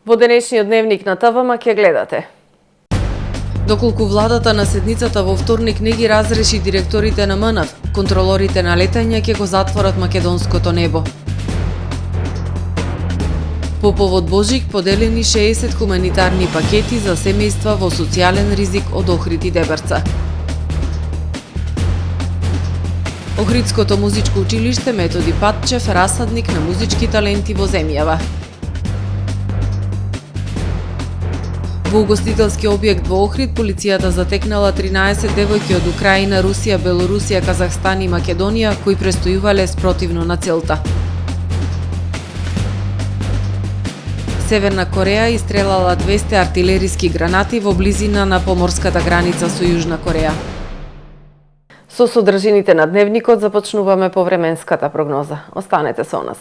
Во денешниот дневник на ТВМ ќе гледате. Доколку владата на седницата во вторник не ги разреши директорите на МНФ, контролорите на летање ќе го затворат македонското небо. По повод Божик поделени 60 хуманитарни пакети за семејства во социјален ризик од Охрид и Дебрца. Охридското музичко училиште Методи Патчев расадник на музички таленти во земјава. Во угостителски објект во Охрид полицијата затекнала 13 девојки од Украина, Русија, Белорусија, Казахстан и Македонија кои престојувале спротивно на целта. Северна Кореја истрелала 200 артилериски гранати во близина на поморската граница со Јужна Кореја. Со содржините на дневникот започнуваме по временската прогноза. Останете со нас.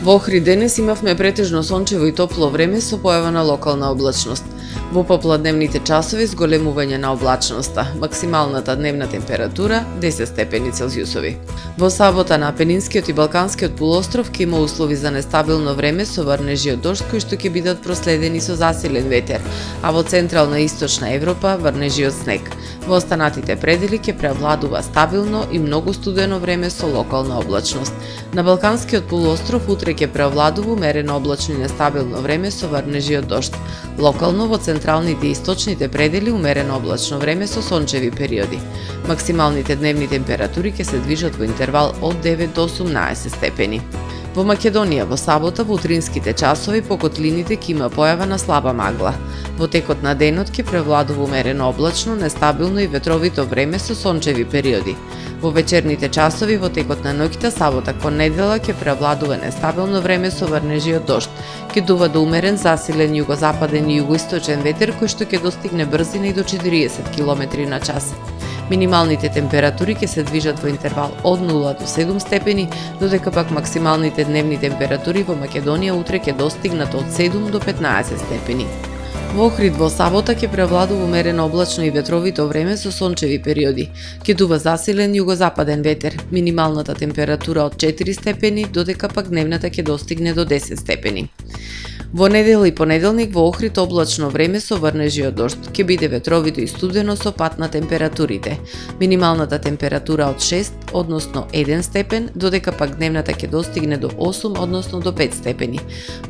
Во Охрид денес имавме претежно сончево и топло време со појава на локална облачност. Во попладневните часови зголемување на облачноста, максималната дневна температура 10 степени Целзиусови. Во сабота на Апенинскиот и Балканскиот полуостров ќе има услови за нестабилно време со врнежи од дожд кои што ќе бидат проследени со засилен ветер, а во централна и источна Европа врнежи од снег. Во останатите предели ќе преовладува стабилно и многу студено време со локална облачност. На Балканскиот полуостров утре ќе преовладува умерено облачно и нестабилно време со врнежи од дожд. Локално во централните и источните предели умерено облачно време со сончеви периоди. Максималните дневни температури ќе се движат во интервал од 9 до 18 степени. Во Македонија во сабота во утринските часови по котлините ќе има појава на слаба магла. Во текот на денот ќе превладува умерено облачно, нестабилно и ветровито време со сончеви периоди. Во вечерните часови во текот на ноќта сабота кон недела ќе превладува нестабилно време со врнежи од дожд. Ќе дува до умерен засилен југозападен и југоисточен ветер кој што ќе достигне брзина и до 40 км на час. Минималните температури ќе се движат во интервал од 0 до 7 степени, додека пак максималните дневни температури во Македонија утре ќе достигнат од 7 до 15 степени. Во Охрид во сабота ќе превладува умерено облачно и ветровито време со сончеви периоди. Ќе дува засилен југозападен ветер. Минималната температура од 4 степени, додека пак дневната ќе достигне до 10 степени. Во недела и понеделник во Охрид облачно време со врнежи од дожд. Ќе биде ветровито и студено со пад на температурите. Минималната температура од 6, односно 1 степен, додека пак дневната ќе достигне до 8, односно до 5 степени.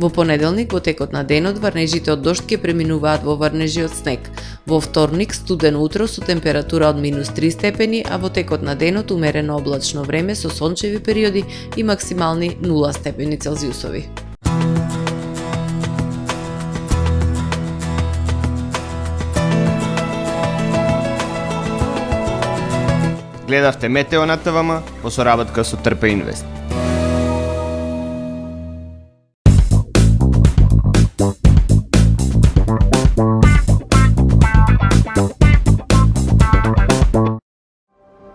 Во понеделник во текот на денот врнежите од дожд ќе преминуваат во врнежи од снег. Во вторник студено утро со температура од -3 степени, а во текот на денот умерено облачно време со сончеви периоди и максимални 0 степени Целзиусови. Гледавте Метео на ТВМ по соработка со Трпе Инвест.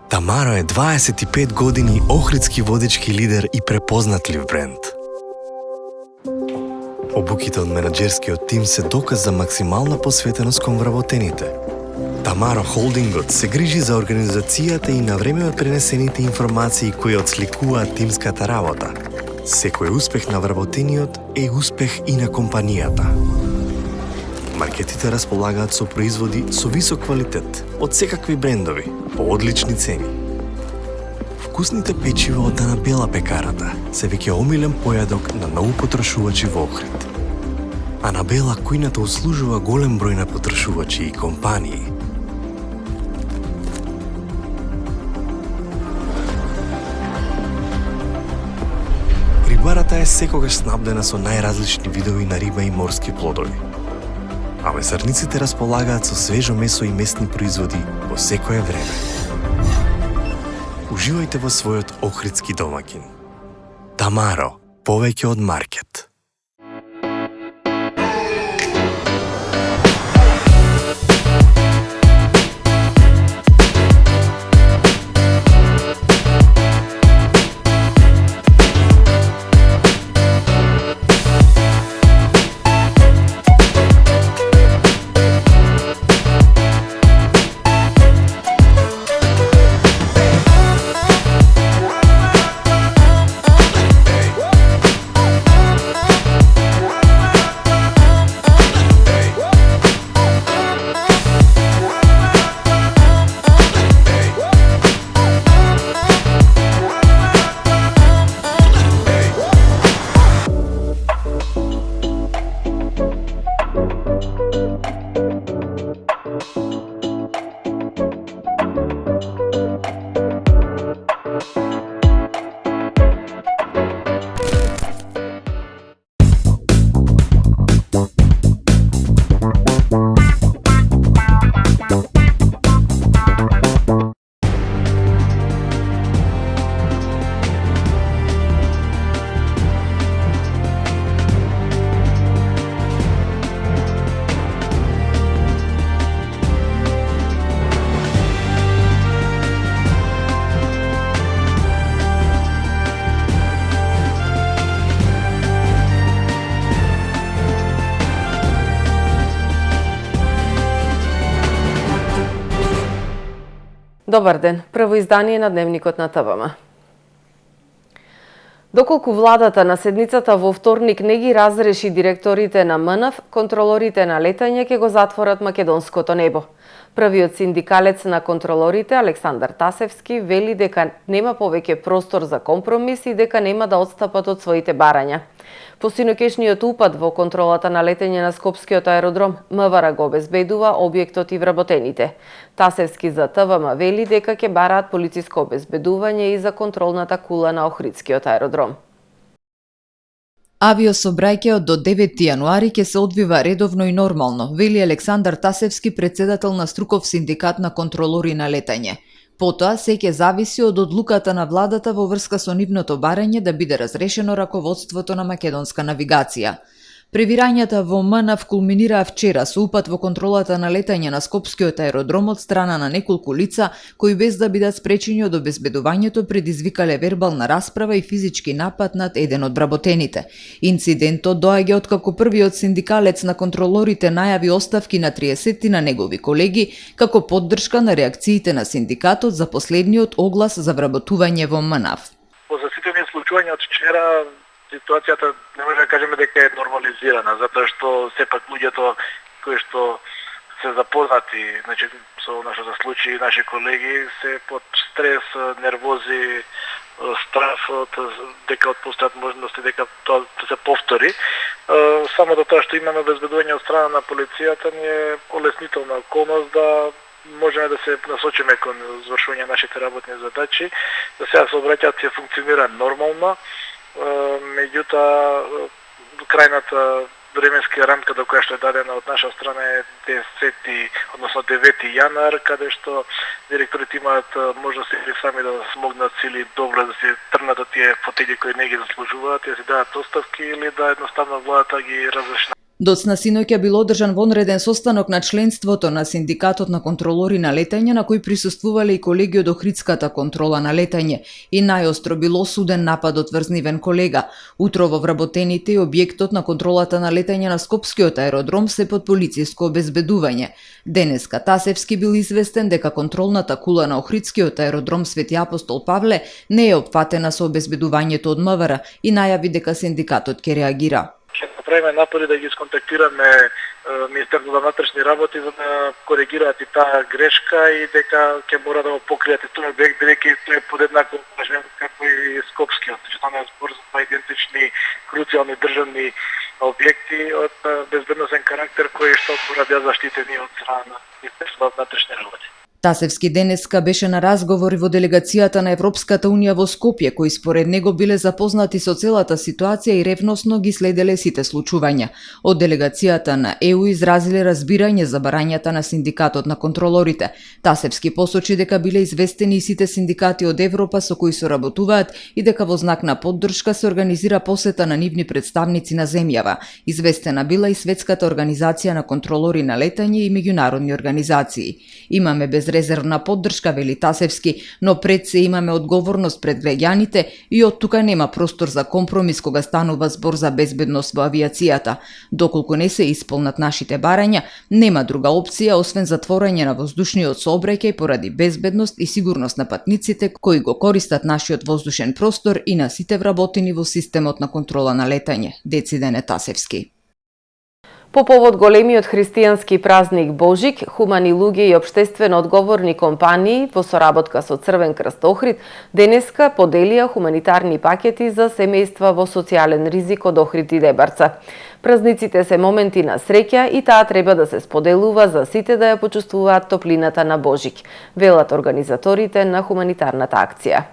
Тамаро е 25 години охридски водички лидер и препознатлив бренд. Обуките од менаџерскиот тим се доказ за максимална посветеност кон вработените. Тамаро Холдингот се грижи за организацијата и на време од пренесените информации кои отсликуваат тимската работа. Секој успех на вработениот е успех и на компанијата. Маркетите располагаат со производи со висок квалитет од секакви брендови по одлични цени. Вкусните печива од Дана Бела пекарата се веќе омилен појадок на многу потрошувачи во Охрид. Анабела кујната услужува голем број на потрошувачи и компании. Рибарата е секогаш снабдена со најразлични видови на риба и морски плодови. А месарниците располагаат со свежо месо и месни производи во секое време. Уживајте во својот охридски домаќин. Тамаро, повеќе од маркет. Добар ден, прво издание на Дневникот на ТВМ. Доколку владата на седницата во вторник не ги разреши директорите на МНФ, контролорите на летање ќе го затворат македонското небо. Првиот синдикалец на контролорите, Александар Тасевски, вели дека нема повеќе простор за компромис и дека нема да отстапат од своите барања. По синокешниот упад во контролата на летење на Скопскиот аеродром, МВР го обезбедува објектот и вработените. Тасевски за ТВМ вели дека ќе бараат полициско обезбедување и за контролната кула на Охридскиот аеродром. Авиособраќајот до 9 јануари ќе се одвива редовно и нормално, вели Александар Тасевски, председател на Струков синдикат на контролори на летање. Потоа се ќе зависи од одлуката на владата во врска со нивното барање да биде разрешено раководството на македонска навигација. Превирањата во МНФ кулминираа вчера со упад во контролата на летање на Скопскиот аеродром од страна на неколку лица кои без да бидат спречени од обезбедувањето предизвикале вербална расправа и физички напад над еден од вработените. Инцидентот доаѓа откако првиот синдикалец на контролорите најави оставки на 30 на негови колеги како поддршка на реакциите на синдикатот за последниот оглас за вработување во МНФ. По заситени случувања од вчера ситуацијата не може да кажеме дека е нормализирана, затоа што сепак луѓето кои што се запознати, значи со нашето случаи, наши колеги се под стрес, нервози, страф дека постојат можности дека тоа се повтори. Само до тоа што имаме обезбедување од страна на полицијата ни е олеснителна околност да можеме да се насочиме кон извршување на нашите работни задачи, да сега сообраќајот ќе функционира нормално. Меѓутоа, крајната временска рамка до која што е дадена од наша страна е 9 јануар, каде што директорите имаат можност или сами да смогнат или добро да се тргнат од тие фотели кои не ги заслужуваат, да се дадат оставки или да едноставно владата ги разреши. Доцна синоќа бил одржан вонреден состанок на членството на синдикатот на контролори на летање, на кој присуствувале и колеги од Охридската контрола на летање, и најостро бил осуден нападот врз нивен колега. Утро во вработените и објектот на контролата на летање на Скопскиот аеродром се под полициско обезбедување. Денеска Тасевски бил известен дека контролната кула на Охридскиот аеродром Свети Апостол Павле не е опфатена со обезбедувањето од МВР и најави дека синдикатот ќе реагира. Ќе направиме напори да ги сконтактираме Министерството за внатрешни работи за да коригираат и таа грешка и дека ќе мора да го покријат и тој објект, бидејќи тој е подеднакво важен како и Скопскиот. Значи, тоа е збор за два идентични круцијални државни објекти од безбедносен карактер кои што мора да заштитени од страна на Министерството за внатрешни работи. Тасевски денеска беше на разговори во делегацијата на Европската Унија во Скопје, кои според него биле запознати со целата ситуација и ревносно ги следеле сите случувања. Од делегацијата на ЕУ изразиле разбирање за барањата на синдикатот на контролорите. Тасевски посочи дека биле известени и сите синдикати од Европа со кои соработуваат и дека во знак на поддршка се организира посета на нивни представници на земјава. Известена била и Светската организација на контролори на летање и меѓународни организации. Имаме безрезервна поддршка, вели Тасевски, но пред се имаме одговорност пред граѓаните и од тука нема простор за компромис кога станува збор за безбедност во авиацијата. Доколку не се исполнат нашите барања, нема друга опција освен затворање на воздушниот сообраќај поради безбедност и сигурност на патниците кои го користат нашиот воздушен простор и на сите вработени во системот на контрола на летање, децидене Тасевски. По повод големиот христијански празник Божик, хумани луѓе и општествено одговорни компании во соработка со Црвен крст Охрид денеска поделија хуманитарни пакети за семејства во социјален ризик од Охрид и Дебарца. Празниците се моменти на среќа и таа треба да се споделува за сите да ја почувствуваат топлината на Божик, велат организаторите на хуманитарната акција.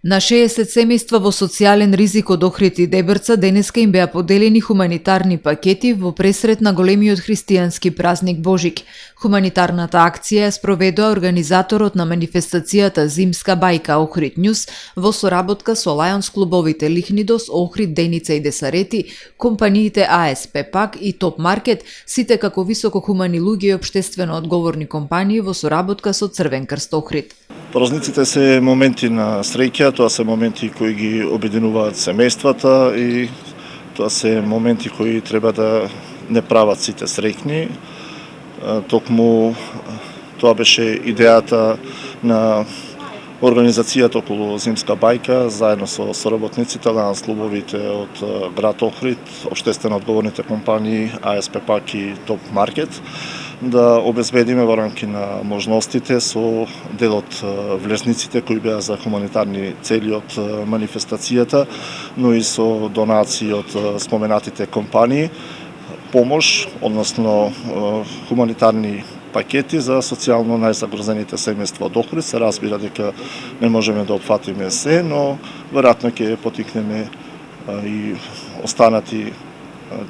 На 60 семејства во социјален ризик од Охрид и Дебрца денеска им беа поделени хуманитарни пакети во пресрет на големиот христијански празник Божик. Хуманитарната акција ја спроведува организаторот на манифестацијата Зимска бајка Охрид Њус во соработка со Лајонс клубовите Лихнидос, Охрид, Деница и Десарети, компаниите АСП Пак и Топ Маркет, сите како високо хумани луѓе и општествено одговорни компании во соработка со Црвен крст Охрид. Празниците се моменти на среќа, тоа се моменти кои ги обединуваат семејствата и тоа се моменти кои треба да не прават сите среќни. Токму Тоа беше идејата на организацијата околу Зимска бајка, заедно со соработниците на клубовите од град Охрид, општествено одговорните компании АСП Пак и Топ Маркет, да обезбедиме во рамки на можностите со дел од влезниците кои беа за хуманитарни цели од манифестацијата, но и со донации од споменатите компании, помош, односно хуманитарни пакети за социјално најзагрозените семејства од Охрид. Се разбира дека не можеме да опфатиме се, но веројатно ќе потикнеме и останати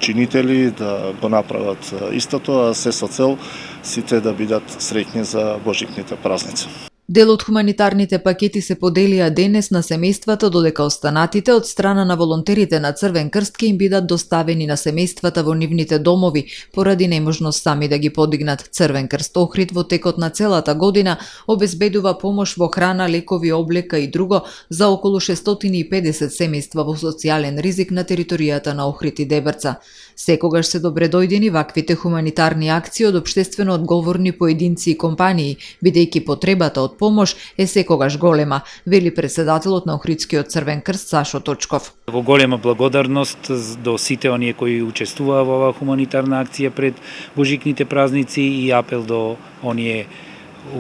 чинители да го направат истото, а се со цел сите да бидат среќни за божикните празници. Дел од хуманитарните пакети се поделија денес на семејствата, додека останатите од страна на волонтерите на Црвен крст ќе им бидат доставени на семејствата во нивните домови, поради неможност сами да ги подигнат. Црвен крст Охрид во текот на целата година обезбедува помош во храна, лекови, облека и друго за околу 650 семејства во социјален ризик на територијата на Охрид и Дебрца. Секогаш се добредојдени ваквите хуманитарни акции од општествено одговорни поединци и компании, бидејќи потребата од помош е секогаш голема, вели председателот на Охридскиот Црвен крст Сашо Точков. Во голема благодарност до сите оние кои учествуваа во оваа хуманитарна акција пред божикните празници и апел до оние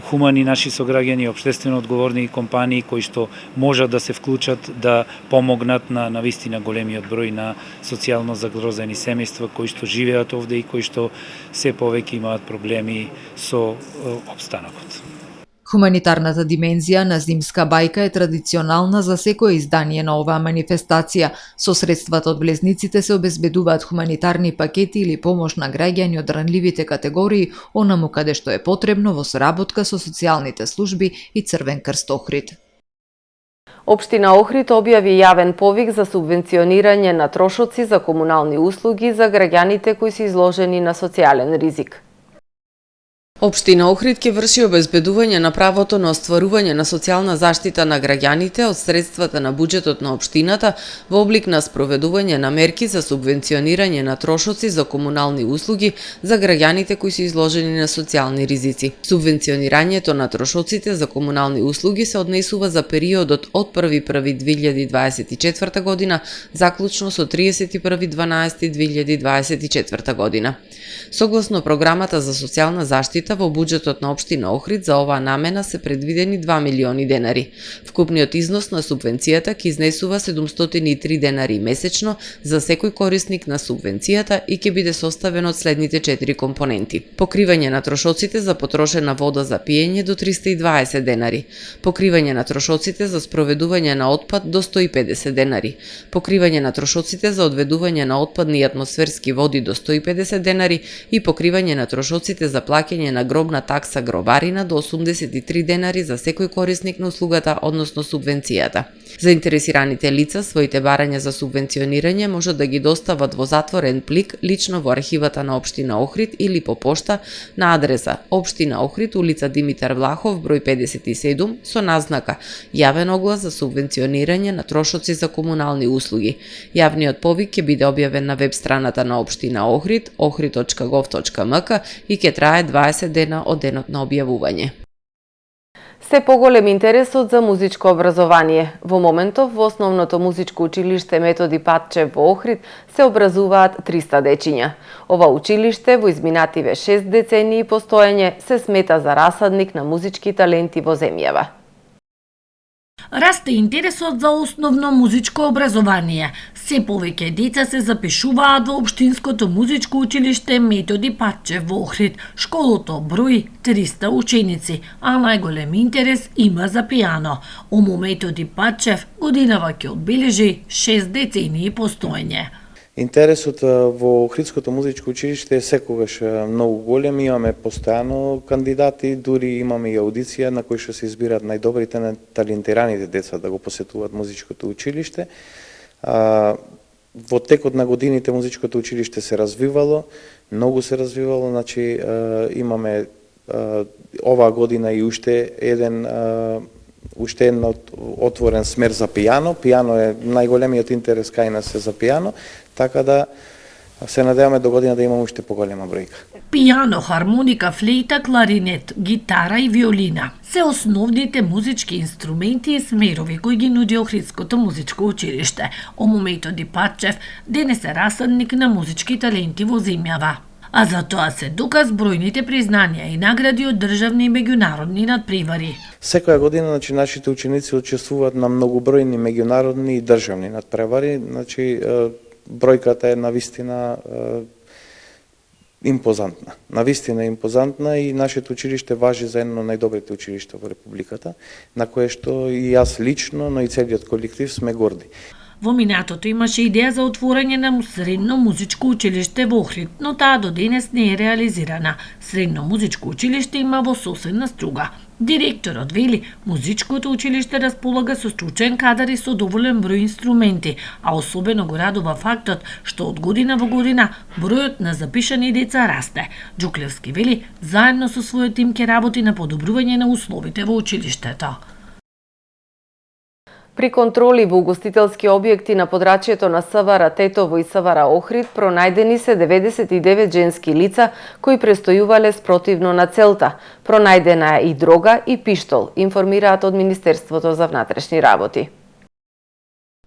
хумани наши сограѓани, општествено одговорни компании кои што можат да се вклучат да помогнат на вистина големиот број на социјално загрозени семејства кои што живеат овде и кои што се повеќе имаат проблеми со опстанокот. Хуманитарната димензија на Зимска бајка е традиционална за секое издание на оваа манифестација. Со средствата од влезниците се обезбедуваат хуманитарни пакети или помош на граѓани од ранливите категории, онаму каде што е потребно во соработка со социјалните служби и Црвен крст Охрид. Општина Охрид објави јавен повик за субвенционирање на трошоци за комунални услуги за граѓаните кои се изложени на социјален ризик. Општина Охрид ќе врши обезбедување на правото на остварување на социјална заштита на граѓаните од средствата на буџетот на општината во облик на спроведување на мерки за субвенционирање на трошоци за комунални услуги за граѓаните кои се изложени на социјални ризици. Субвенционирањето на трошоците за комунални услуги се однесува за периодот од 1.1.2024 година заклучно со 31.12.2024 година. Согласно програмата за социјална заштита во буџетот на општина Охрид за оваа намена се предвидени 2 милиони денари. Вкупниот износ на субвенцијата ќе изнесува 703 денари месечно за секој корисник на субвенцијата и ќе биде составен од следните 4 компоненти: покривање на трошоците за потрошена вода за пиење до 320 денари, покривање на трошоците за спроведување на отпад до 150 денари, покривање на трошоците за одведување на отпадни и атмосферски води до 150 денари и покривање на трошоците за плаќање на гробна такса гробарина до 83 денари за секој корисник на услугата, односно субвенцијата. Заинтересираните лица своите барања за субвенционирање можат да ги достават во затворен плик лично во архивата на општина Охрид или по пошта на адреса Општина Охрид, улица Димитар Влахов, број 57, со назнака Јавен оглас за субвенционирање на трошоци за комунални услуги. Јавниот повик ќе биде објавен на веб страната на општина Охрид, ohrid.gov.mk и ќе трае 20 дена од денот на објавување. Се поголем интересот за музичко образование. Во моментов во основното музичко училиште Методи Патчев во Охрид се образуваат 300 дечиња. Ова училиште во изминативе 6 децении постоење се смета за расадник на музички таленти во земјава. Расте интересот за основно музичко образование. Се повеќе деца се запишуваат во Општинското музичко училиште Методи Патчев во Охрид. Школото брои 300 ученици, а најголем интерес има за пијано. Омо Методи Патчев годинава ќе одбележи 6 децении постоење. Интересот во Охридското музичко училиште е секогаш многу голем, имаме постојано кандидати, дури имаме и аудиција на кои што се избираат најдобрите, талентираните деца да го посетуваат музичкото училиште. Во текот на годините музичкото училиште се развивало, многу се развивало, значи имаме оваа година и уште еден отворен смер за пијано. Пијано е најголемиот интерес кај нас е за пијано, така да Се надеваме до година да имаме уште поголема бројка. Пијано, хармоника, флейта, кларинет, гитара и виолина се основните музички инструменти и смерови кои ги нуди Охридското музичко училиште. Омо Методи Патчев денес е расадник на музички таленти во земјава. А за тоа се доказ бројните признанија и награди од државни и меѓународни надпревари. Секоја година нашите ученици учествуваат на многобројни меѓународни и државни надпревари, бројката е навистина импозантна. Навистина импозантна и нашето училиште важи за едно од најдобрите училишта во Републиката, на кое што и јас лично, но и целиот колектив сме горди. Во минатото имаше идеја за отворање на средно музичко училиште во Охрид, но таа до денес не е реализирана. Средно музичко училиште има во соседна Струга. Директорот вели, музичкото училиште располага со стручен кадар и со доволен број инструменти, а особено го радува фактот што од година во година бројот на запишани деца расте. Джуклевски вели, заедно со својот тим ќе работи на подобрување на условите во училиштето. При контроли во угостителски објекти на подрачјето на СВР Тетово и СВР Охрид пронајдени се 99 женски лица кои престојувале спротивно на целта. Пронајдена е и дрога и пиштол, информираат од Министерството за внатрешни работи.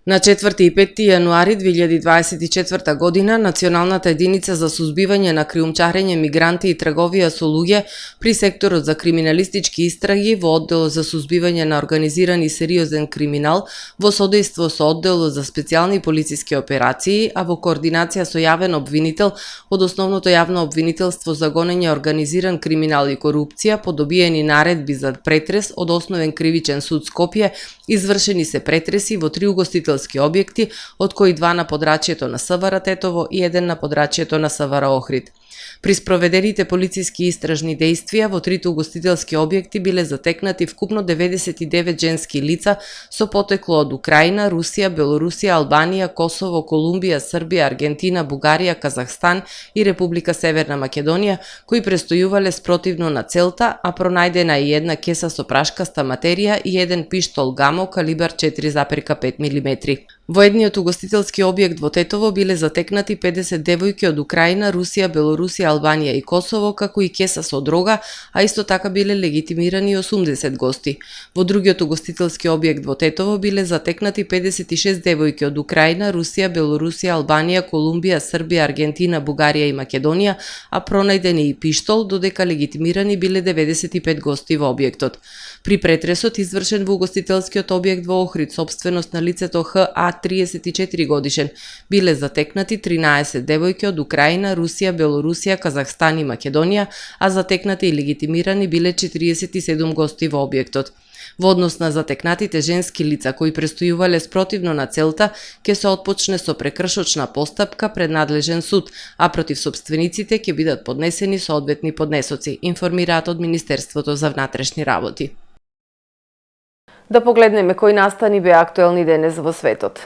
На 4 и 5 јануари 2024 година Националната единица за сузбивање на криумчарење, мигранти и трговија со луѓе при секторот за криминалистички истраги во одделот за сузбивање на организиран и сериозен криминал во содејство со одделот за специјални полициски операции, а во координација со јавен обвинител од Основното јавно обвинителство за гонење организиран криминал и корупција по добиени наредби за претрес од Основен кривичен суд Скопје, извршени се претреси во 3 угостителски објекти, од кои 2 на подрачјето на СВР Тетово и 1 на подрачјето на СВР Охрид. При спроведените полициски истражни дејствија во 3 угостителски објекти биле затекнати вкупно 99 женски лица со потекло од Украина, Русија, Белорусија, Албанија, Косово, Колумбија, Србија, Аргентина, Бугарија, Казахстан и Република Северна Македонија, кои престојувале спротивно на целта, а пронајдена е една кеса со прашкаста материја и еден пиштол Гамо калибар 4,5 мм. Во едниот угостителски објект во Тетово биле затекнати 50 девојки од Украина, Русија, Белорусија, Албанија и Косово, како и кеса со дрога, а исто така биле легитимирани 80 гости. Во другиот угостителски објект во Тетово биле затекнати 56 девојки од Украина, Русија, Белорусија, Албанија, Колумбија, Србија, Аргентина, Бугарија и Македонија, а пронајден и пиштол, додека легитимирани биле 95 гости во објектот. При претресот извршен во угостителскиот објект во Охрид, собственост на лицето Х.А. 34 годишен, биле затекнати 13 девојки од Украина, Русија, Белорусија, Казахстан и Македонија, а затекнати и легитимирани биле 47 гости во објектот. Во однос на затекнатите женски лица кои престојувале спротивно на целта, ќе се отпочне со прекршочна постапка пред надлежен суд, а против собствениците ќе бидат поднесени соодветни поднесоци, информираат од Министерството за внатрешни работи. Да погледнеме кои настани беа актуелни денес во светот.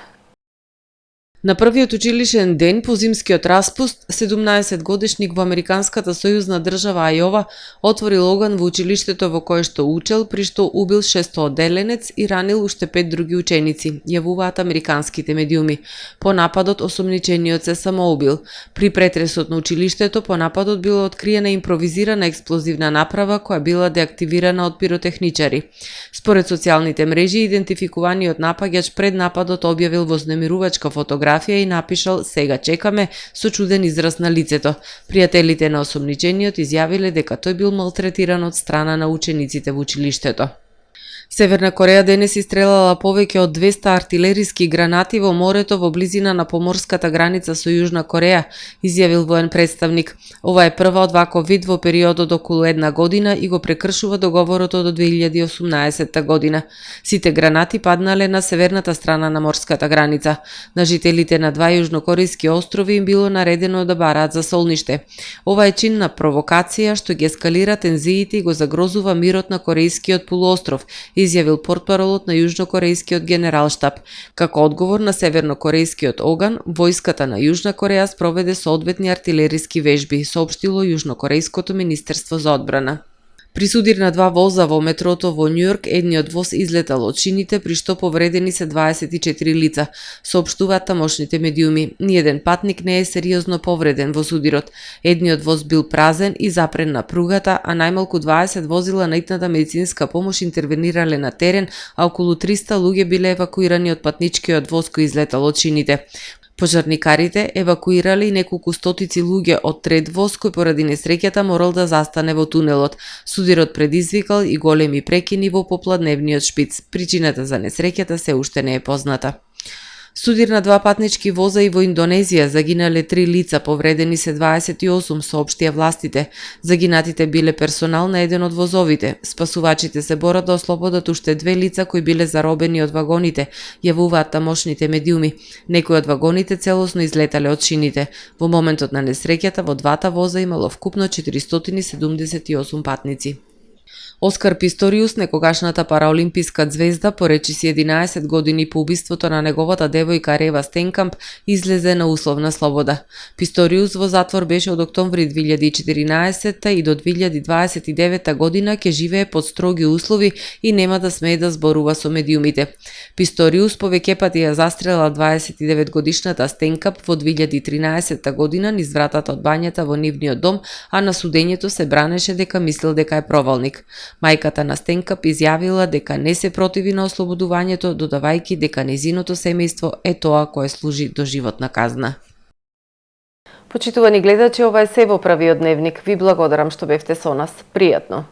На првиот училишен ден по зимскиот распуст, 17-годишник во американската сојузна држава Ајова отворил оган во училиштето во кое што учел, при што убил 600 одделенец и ранил уште 5 други ученици, јавуваат американските медиуми. По нападот осомничениот се самоубил. При претресот на училиштето по нападот била откриена импровизирана експлозивна направа која била деактивирана од пиротехничари. Според социјалните мрежи, идентификуваниот напаѓач пред нападот објавил вознемирувачка фотографија и напишал "Сега чекаме" со чуден израз на лицето. Пријателите на осомничениот изјавиле дека тој бил малтретиран од страна на учениците во училиштето. Северна Кореја денес истрелала повеќе од 200 артилериски гранати во морето во близина на поморската граница со Јужна Кореја, изјавил воен представник. Ова е прва од ваков вид во периодот околу една година и го прекршува договорот од 2018 година. Сите гранати паднале на северната страна на морската граница. На жителите на 2 јужнокорејски острови им било наредено да бараат за солниште. Ова е чин на провокација што ги ескалира тензиите и го загрозува мирот на Корејскиот полуостров, изјавил портпаролот на Јужнокорејскиот генералштаб. Како одговор на севернокорејскиот оган, војската на Јужна Кореја спроведе соодветни артилериски вежби, соопштило Јужнокорејското министерство за одбрана. При судир на 2 воза во метрото во Њујорк, едниот воз излетал од шините, при што повредени се 24 лица, соопштуваат тамошните медиуми. Ниеден патник не е сериозно повреден во судирот. Едниот воз бил празен и запрен на пругата, а најмалку 20 возила на итната медицинска помош интервенирале на терен, а околу 300 луѓе биле евакуирани од патничкиот воз кој излетал од шините. Пожарникарите евакуирали неколку стотици луѓе од трет воз кој поради несреќата морал да застане во тунелот. Судирот предизвикал и големи прекини во попладневниот шпиц. Причината за несреќата се уште не е позната. Судир на 2 патнички воза и во Индонезија, загинале 3 лица, повредени се 28, соопштија властите. Загинатите биле персонал на еден од возовите. Спасувачите се борат да ослободат уште 2 лица кои биле заробени од вагоните, јавуваат тамошните медиуми. Некои од вагоните целосно излетале од шините. Во моментот на несреќата во двата воза имало вкупно 478 патници. Оскар Писториус, некогашната параолимписка звезда, поречиси 11 години по убиството на неговата девојка Рева Стенкамп, излезе на условна слобода. Писториус во затвор беше од октомври 2014 и до 2029 година ќе живее под строги услови и нема да смее да зборува со медиумите. Писториус повеќе пати ја застрела 29 годишната Стенкамп во 2013 година низ вратата од бањата во нивниот дом, а на судењето се бранеше дека мислел дека е провалник. Мајката на Стенкамп изјавила дека не се противи на ослободувањето, додавајќи дека нејзиното семејство е тоа кое служи до животна казна. Почитувани гледачи, ова е се во првиот дневник. Ви благодарам што бевте со нас. Пријатно.